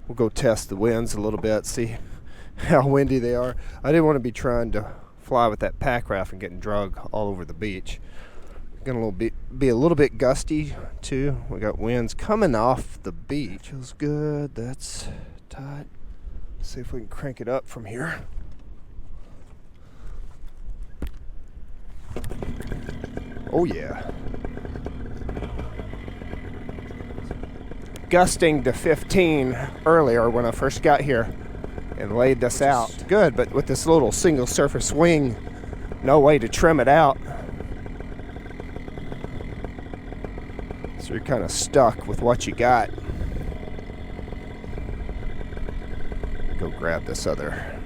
We'll go test the winds a little bit, see how windy they are. I didn't want to be trying to fly with that pack raft and getting drug all over the beach. Gonna be a little bit gusty too. We got winds coming off the beach. Feels good. That's tight. Let's see if we can crank it up from here. Oh yeah. Gusting to 15 earlier when I first got here and laid this out. Good, but with this little single surface wing, no way to trim it out. So you're kind of stuck with what you got. Go grab this other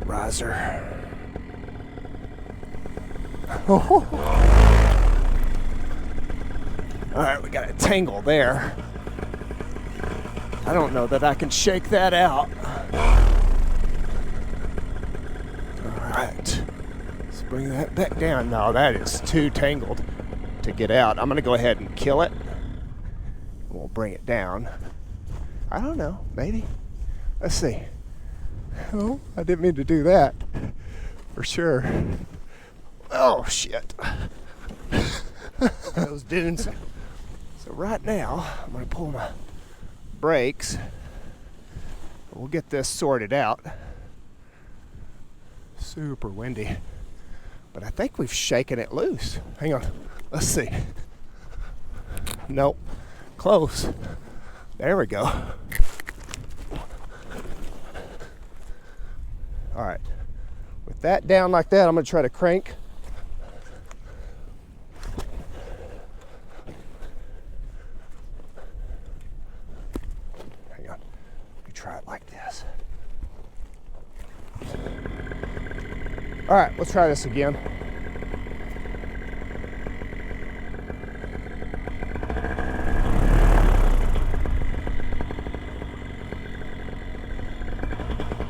riser. Oh. All right, we got a tangle there. I don't know that I can shake that out. All right, let's bring that back down. No, that is too tangled to get out. I'm gonna go ahead and kill it. We'll bring it down. I don't know, maybe. Let's see. Oh, I didn't mean to do that. For sure. Oh, shit. Those dunes. So right now, I'm gonna pull my brakes. We'll get this sorted out. Super windy. But I think we've shaken it loose. Hang on. Let's see. Nope. Close. There we go. All right. With that down like that, I'm going to try to crank. Hang on. Let me try it like this. All right, let's try this again.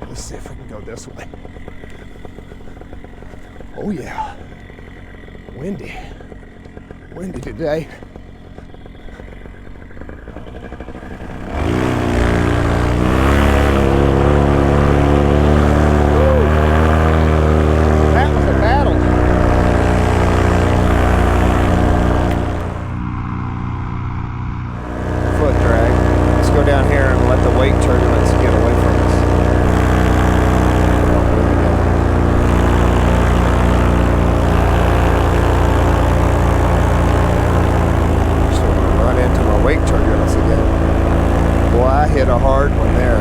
Let's see if we can go this way. Oh yeah, windy today. That was a battle. Foot drag. Let's go down here and let the weight turbulence get away from us. Weight turbulence again. Boy, I hit a hard one there.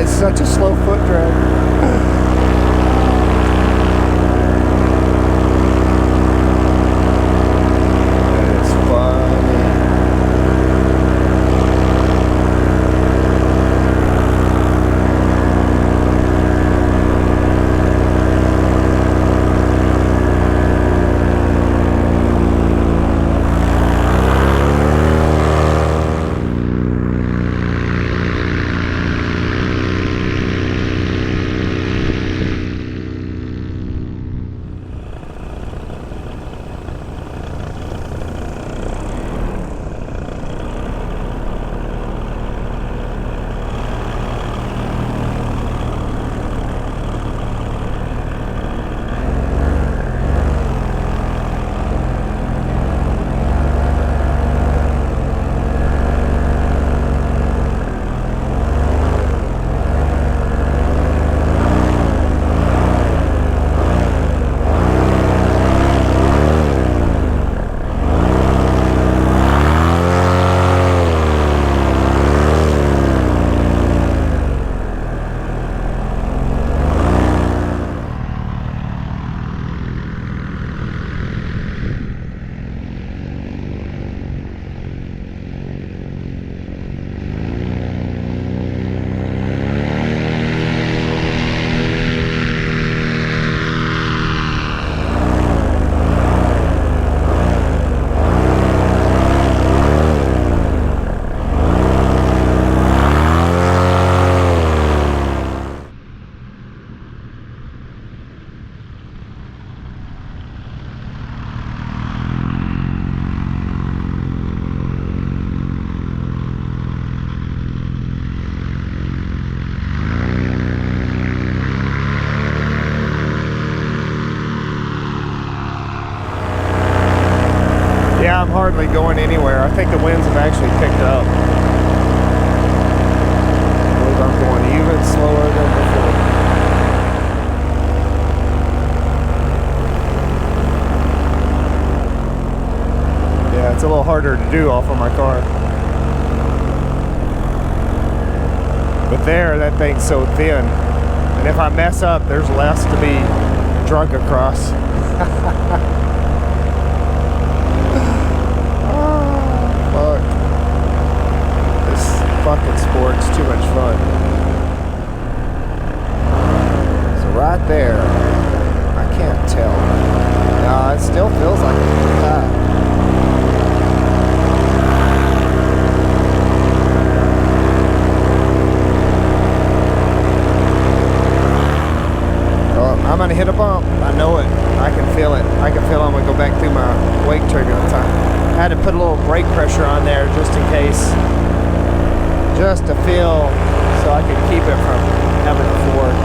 It's such a slow foot drag. I'm hardly going anywhere. I think the winds have actually picked up. I believe I'm going even slower than before. Yeah, it's a little harder to do off of my car. But there, that thing's so thin. And if I mess up, there's less to be drunk across. Fuck. This fucking sport's too much fun. So right there, I can't tell. No, it still feels like it's pretty high. I'm gonna hit a bump. I know it. I can feel it. I can feel I'm gonna go back through my wake turbulence. I had to put a little brake pressure on there just in case, just to feel, so I could keep it from having a Ford.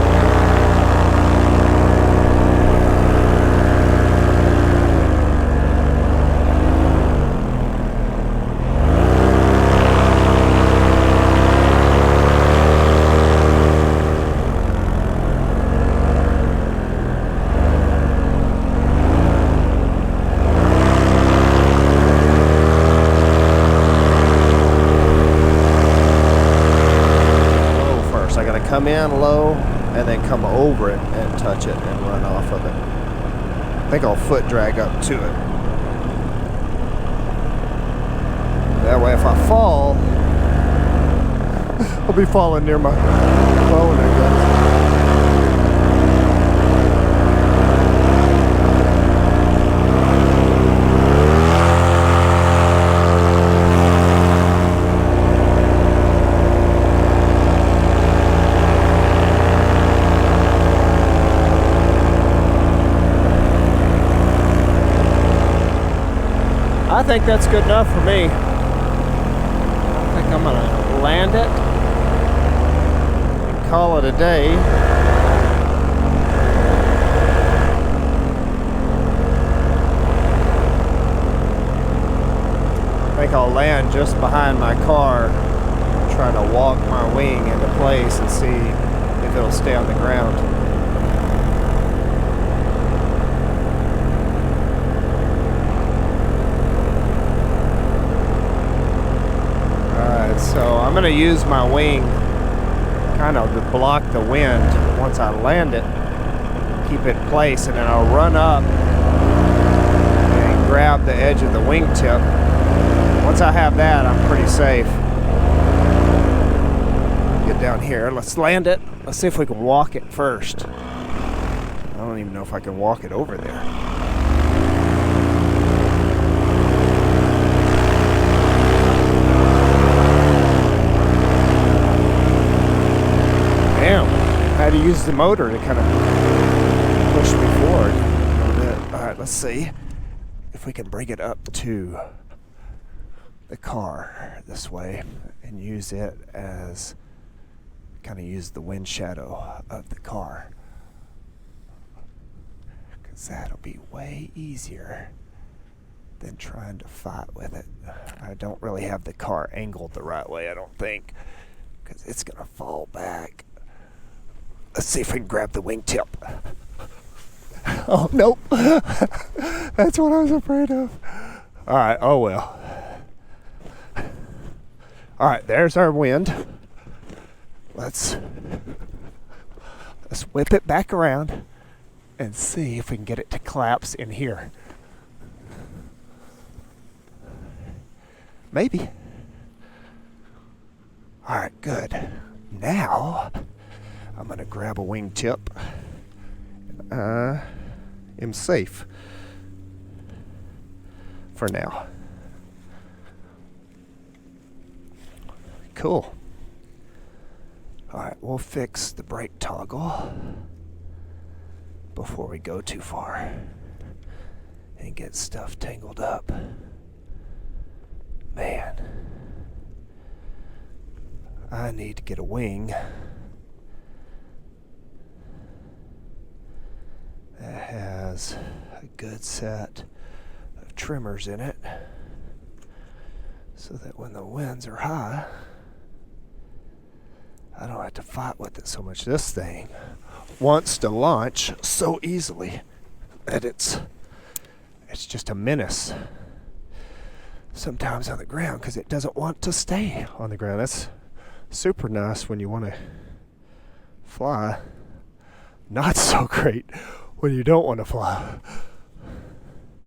Come in low and then come over it and touch it and run off of it. I think I'll foot drag up to it. That way if I fall, I'll be falling near my phone, I guess. I think that's good enough for me. I think I'm gonna land it and call it a day. I think I'll land just behind my car, trying to walk my wing into place and see if it'll stay on the ground. So I'm going to use my wing kind of to block the wind once I land it, keep it in place, and then I'll run up and grab the edge of the wingtip. Once I have that, I'm pretty safe. Get down here. Let's land it. Let's see if we can walk it first. I don't even know if I can walk it over there. Damn, I had to use the motor to kind of push me forward a little bit. Alright, let's see if we can bring it up to the car this way and use it as, kind of use the wind shadow of the car. Because that'll be way easier than trying to fight with it. I don't really have the car angled the right way, I don't think, because it's going to fall back. Let's see if we can grab the wingtip. Oh, nope. That's what I was afraid of. All right, oh well. All right, there's our wind. Let's whip it back around and see if we can get it to collapse in here. Maybe. All right, good. Now I'm gonna grab a wingtip. I'm safe for now. Cool. All right, we'll fix the brake toggle before we go too far and get stuff tangled up. Man, I need to get a wing that has a good set of trimmers in it so that when the winds are high, I don't have to fight with it so much. This thing wants to launch so easily that it's just a menace sometimes on the ground because it doesn't want to stay on the ground. That's super nice when you want to fly. Not so great when you don't want to fly.